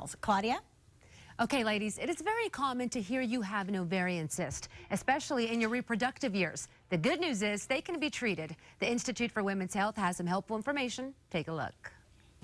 details. Claudia? Okay, ladies, it is very common to hear you have an ovarian cyst, especially in your reproductive years. The good news is they can be treated. The Institute for Women's Health has some helpful information. Take a look.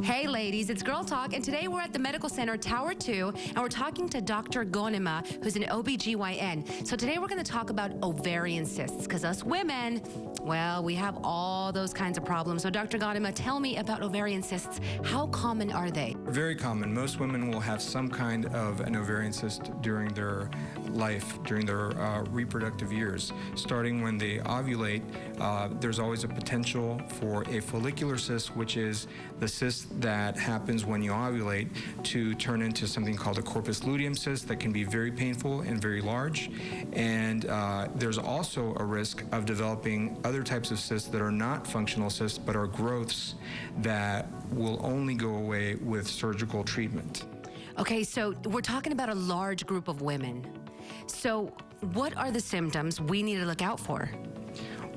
Hey ladies, it's Girl Talk, and today we're at the Medical Center Tower 2, and we're talking to Dr. Gonima, who's an OBGYN. So today we're going to talk about ovarian cysts, because us women, well, we have all those kinds of problems. So Dr. Gonima, tell me about ovarian cysts. How common are they? Very common. Most women will have some kind of an ovarian cyst during their life, during their reproductive years. Starting when they ovulate, there's always a potential for a follicular cyst, which is the cyst that happens when you ovulate, to turn into something called a corpus luteum cyst that can be very painful and very large. And there's also a risk of developing other types of cysts that are not functional cysts but are growths that will only go away with surgical treatment. Okay, so we're talking about a large group of women. So what are the symptoms we need to look out for?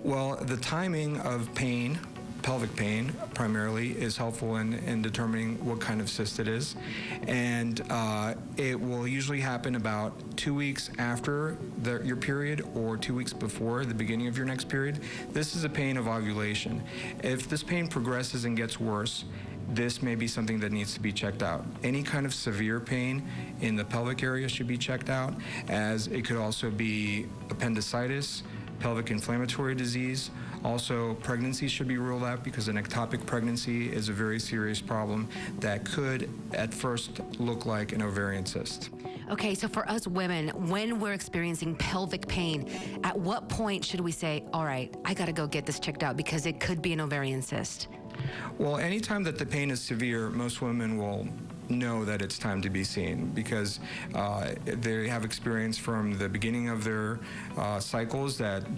Well, the timing of pain, pelvic pain primarily, is helpful in determining what kind of cyst it is. And it will usually happen about 2 weeks after your period or 2 weeks before the beginning of your next period. This is a pain of ovulation. If this pain progresses and gets worse, this may be something that needs to be checked out. Any kind of severe pain in the pelvic area should be checked out, as it could also be appendicitis, pelvic inflammatory disease. Also, pregnancy should be ruled out, because an ectopic pregnancy is a very serious problem that could at first look like an ovarian cyst. Okay, so for us women, when we're experiencing pelvic pain, at what point should we say, all right, I gotta go get this checked out because it could be an ovarian cyst? Well, anytime that the pain is severe, most women will know that it's time to be seen, because they have experience from the beginning of their cycles that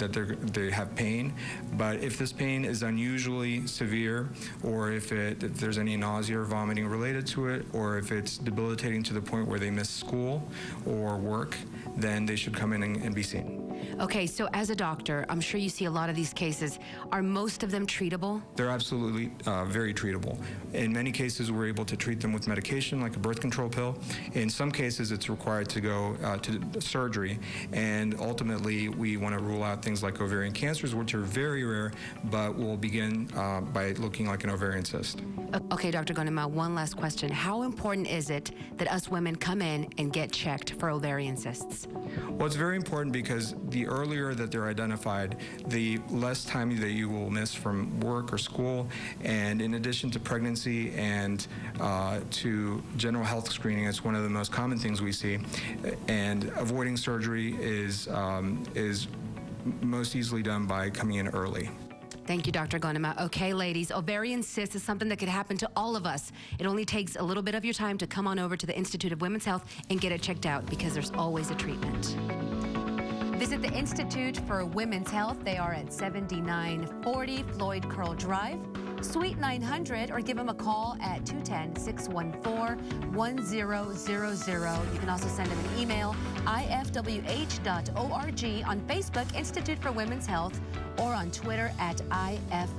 they have pain. But if this pain is unusually severe, or if there's any nausea or vomiting related to it, or if it's debilitating to the point where they miss school or work, then they should come in and be seen. Okay, so as a doctor, I'm sure you see a lot of these cases. Are most of them treatable? They're absolutely very treatable. In many cases, we're able to treat them with medication, like a birth control pill. In some cases, it's required to go to surgery, and ultimately, we want to rule out things like ovarian cancers, which are very rare, but will begin by looking like an ovarian cyst. Okay, Dr. Gonima, one last question. How important is it that us women come in and get checked for ovarian cysts? Well, it's very important, because the earlier that they're identified, the less time that you will miss from work or school. And in addition to pregnancy and to general health screening, it's one of the most common things we see. And avoiding surgery is most easily done by coming in early. Thank you, Dr. Gonima. Okay, ladies, ovarian cyst is something that could happen to all of us. It only takes a little bit of your time to come on over to the Institute of Women's Health and get it checked out, because there's always a treatment. Visit the Institute for Women's Health. They are at 7940 Floyd Curl Drive, Suite 900, or give them a call at 210-614-1000. You can also send them an email, ifwh.org, on Facebook, Institute for Women's Health, or on Twitter at IFWHSA.